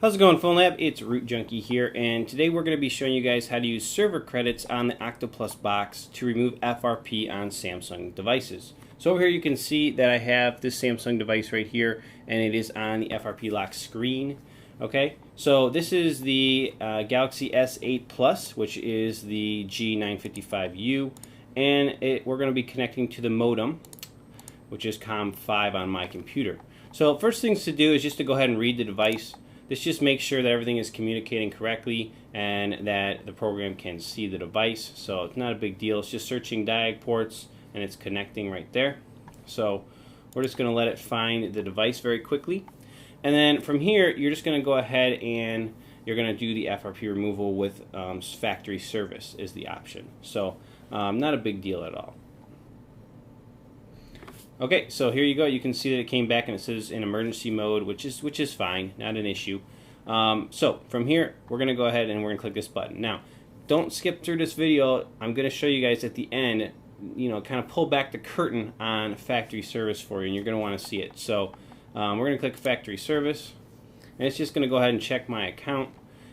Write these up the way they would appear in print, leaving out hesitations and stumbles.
How's it going, PhonLab? It's Root Junkie here, and today we're going to be showing you guys how to use server credits on the Octopus box to remove FRP on Samsung devices. So over here you can see that I have this Samsung device right here, and it is on the FRP lock screen. Okay, so this is the Galaxy S8 Plus, which is the G955U, and we're going to be connecting to the modem, which is COM5 on my computer. So first things to do is just to go ahead and read the device. This just makes sure that everything is communicating correctly and that the program can see the device. So it's not a big deal. It's just searching diag ports and it's connecting right there. So we're just going to let it find the device very quickly. And then from here, you're just going to go ahead and you're going to do the FRP removal with factory service is the option. So not a big deal at all. Okay, so here you go. You can see that it came back and it says in emergency mode, which is fine, not an issue. So from here, we're going to go ahead and we're going to click this button. Now, don't skip through this video. I'm going to show you guys at the end, kind of pull back the curtain on factory service for you, and you're going to want to see it. So we're going to click factory service, and it's just going to go ahead and check my account.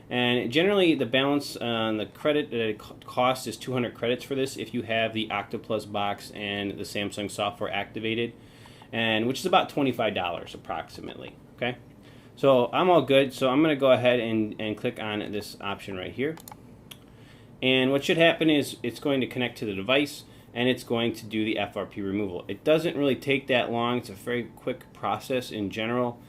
And generally, the balance on the credit that it costs is 200 credits for this if you have the Octopus box and the Samsung software activated, and which is about $25 approximately. Okay, so I'm all good. So I'm going to go ahead and click on this option right here. And what should happen is it's going to connect to the device and it's going to do the FRP removal. It doesn't really take that long. It's a very quick process in general.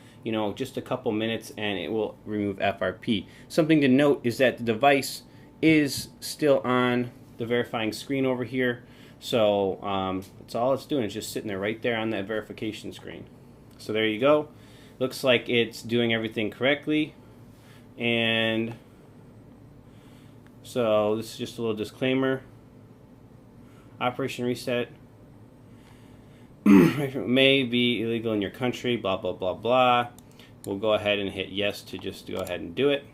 Just a couple minutes and it will remove FRP. Something to note is that the device is still on the verifying screen over here. So that's all it's doing. It's just sitting there right there on that verification screen. So there you go. Looks like it's doing everything correctly. And so this is just a little disclaimer. Operation reset may be illegal in your country, blah, blah, blah, blah. We'll go ahead and hit yes to just go ahead and do it.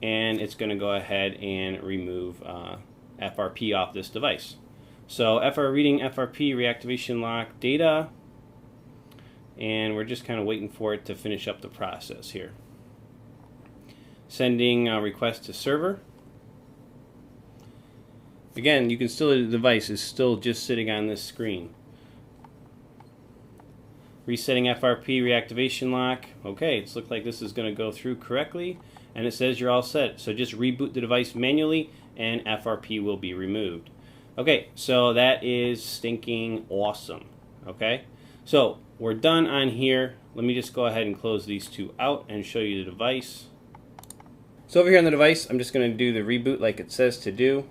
And it's going to go ahead and remove FRP off this device. So reading FRP reactivation lock data. And we're just kind of waiting for it to finish up the process here. Sending a request to server. Again, you can still, the device is still just sitting on this screen. Resetting FRP reactivation lock. Okay, it's looked like this is going to go through correctly, and it says you're all set. So just reboot the device manually, and FRP will be removed. Okay, so that is stinking awesome. Okay, so we're done on here. Let me just go ahead and close these two out and show you the device. So over here on the device, I'm just going to do the reboot like it says to do.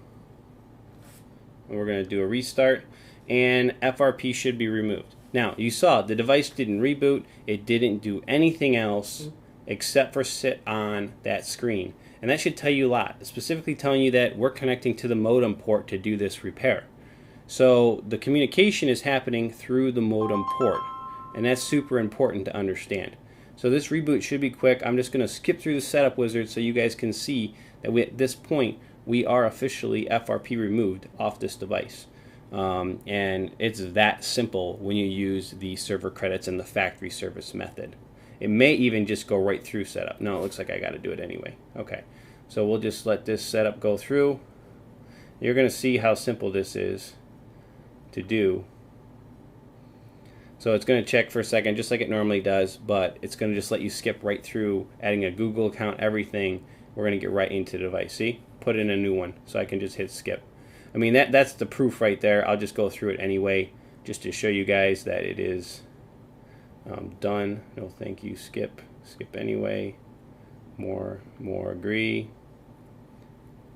And we're going to do a restart, and FRP should be removed. Now, you saw the device didn't reboot. It didn't do anything else except for sit on that screen. And that should tell you a lot, specifically telling you that we're connecting to the modem port to do this repair. So the communication is happening through the modem port, and that's super important to understand. So this reboot should be quick. I'm just going to skip through the setup wizard so you guys can see that at this point we are officially FRP removed off this device. And it's that simple when you use the server credits and the factory service method. It may even just go right through setup. No, it looks like I got to do it anyway. Okay, so we'll just let this setup go through. You're going to see how simple this is to do. So it's going to check for a second just like it normally does, but it's going to just let you skip right through adding a Google account, everything. We're going to get right into the device. See? Put in a new one, so I can just hit skip. I mean, that's the proof right there. I'll just go through it anyway, just to show you guys that it is done. No, thank you. Skip anyway. More, agree.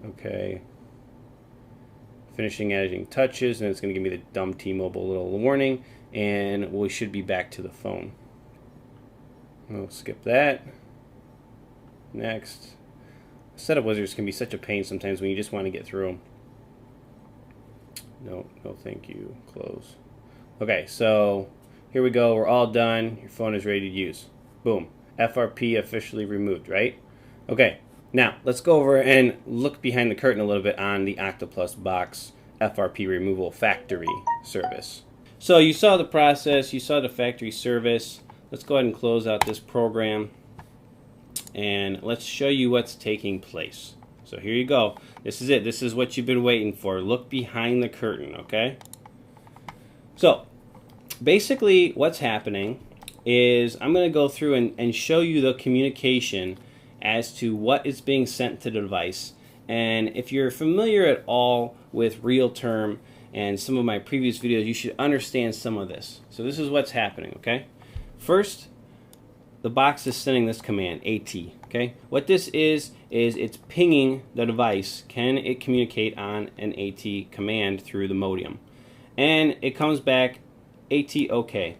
Okay. Finishing editing touches, and it's going to give me the dumb T-Mobile little warning, and we should be back to the phone. We'll skip that. Next. Setup wizards can be such a pain sometimes when you just want to get through them. No, thank you. Close. Okay, so here we go. We're all done. Your phone is ready to use. Boom. FRP officially removed, right? Okay, now let's go over and look behind the curtain a little bit on the Octopus box FRP removal factory service. So you saw the process. You saw the factory service. Let's go ahead and close out this program. and let's show you what's taking place. So here you go. This is it. This is what you've been waiting for. Look behind the curtain, okay? So basically what's happening is I'm going to go through and show you the communication as to what is being sent to the device. And if you're familiar at all with real-term and some of my previous videos, you should understand some of this. So this is what's happening, okay? First, the box is sending this command, AT, okay? What this is it's pinging the device. Can it communicate on an AT command through the modem? And it comes back AT OK.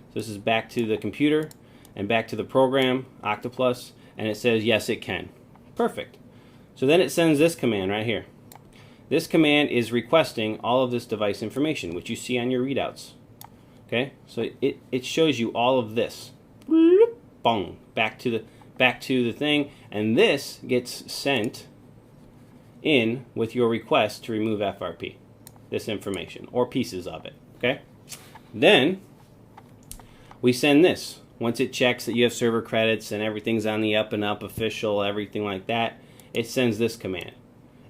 So this is back to the computer and back to the program, Octopus, and it says yes it can. Perfect. So then it sends this command right here. This command is requesting all of this device information, which you see on your readouts. Okay, so it shows you all of this. Boom, back to the thing, and this gets sent in with your request to remove FRP, this information or pieces of it. Okay, then we send this. Once it checks that you have server credits and everything's on the up and up, official, everything like that, it sends this command: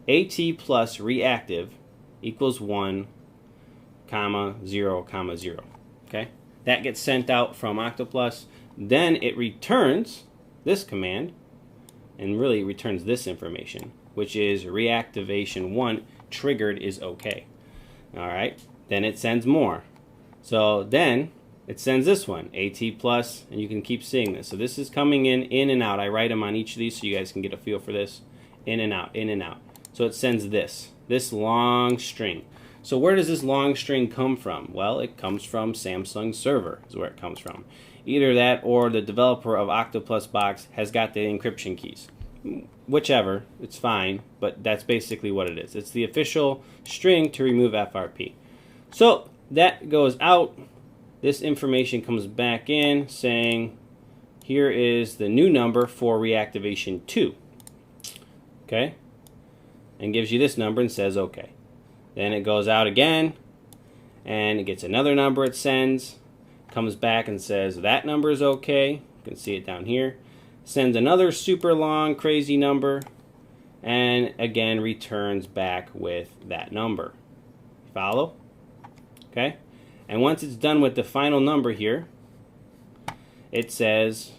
AT plus reactive equals 1, 0, 0. Okay, that gets sent out from Octopus. Then it returns this command and really returns this information, which is reactivation 1 triggered is okay. All right, then it sends more. So then it sends this one, AT plus, and you can keep seeing this. So this is coming in and out. I write them on each of these so you guys can get a feel for this. In and out, in and out. So it sends this long string. So where does this long string come from? Well, it comes from Samsung server is where it comes from. Either that or the developer of Octopus Box has got the encryption keys. Whichever, it's fine, but that's basically what it is. It's the official string to remove FRP. So that goes out. This information comes back in saying, here is the new number for reactivation 2. Okay? And gives you this number and says okay. Then it goes out again, and it gets another number it sends, comes back and says that number is okay. You can see it down here. Sends another super long, crazy number, and again returns back with that number. Follow? Okay? And once it's done with the final number here, it says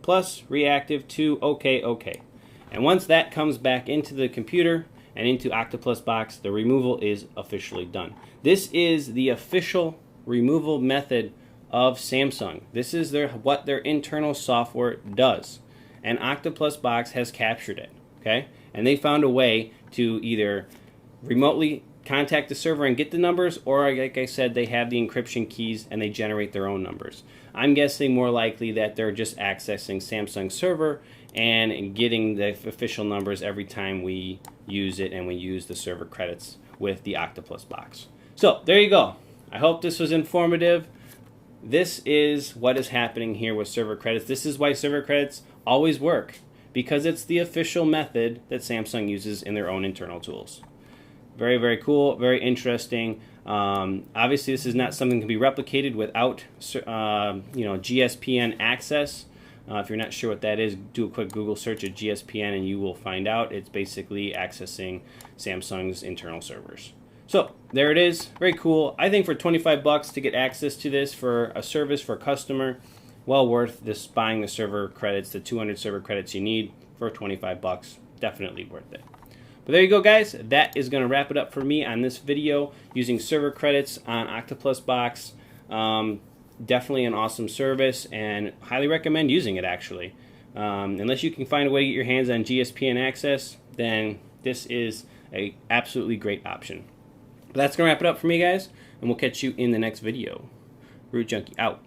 plus reactive 2, okay, okay. And once that comes back into the computer and into Octopus Box, the removal is officially done. This is the official removal method of Samsung. This is what their internal software does. And Octopus Box has captured it. Okay? And they found a way to either remotely contact the server and get the numbers, or like I said, they have the encryption keys and they generate their own numbers. I'm guessing more likely that they're just accessing Samsung server and getting the official numbers every time we use it and we use the server credits with the Octopus Box. So there you go. I hope this was informative. This is what is happening here with server credits. This is why server credits always work, because it's the official method that Samsung uses in their own internal tools. Very, very cool, very interesting. Obviously, this is not something that can be replicated without GSPN access. If you're not sure what that is, do a quick Google search of GSPN and you will find out. It's basically accessing Samsung's internal servers. So there it is, very cool. I think for 25 bucks to get access to this for a service for a customer, well worth this buying the server credits, the 200 server credits you need for 25 bucks. Definitely worth it. But there you go, guys. That is going to wrap it up for me on this video using server credits on Octopus Box. Definitely an awesome service and highly recommend using it, actually. Unless you can find a way to get your hands on GSPN access, then this is an absolutely great option. But that's going to wrap it up for me, guys, and we'll catch you in the next video. Root Junkie out.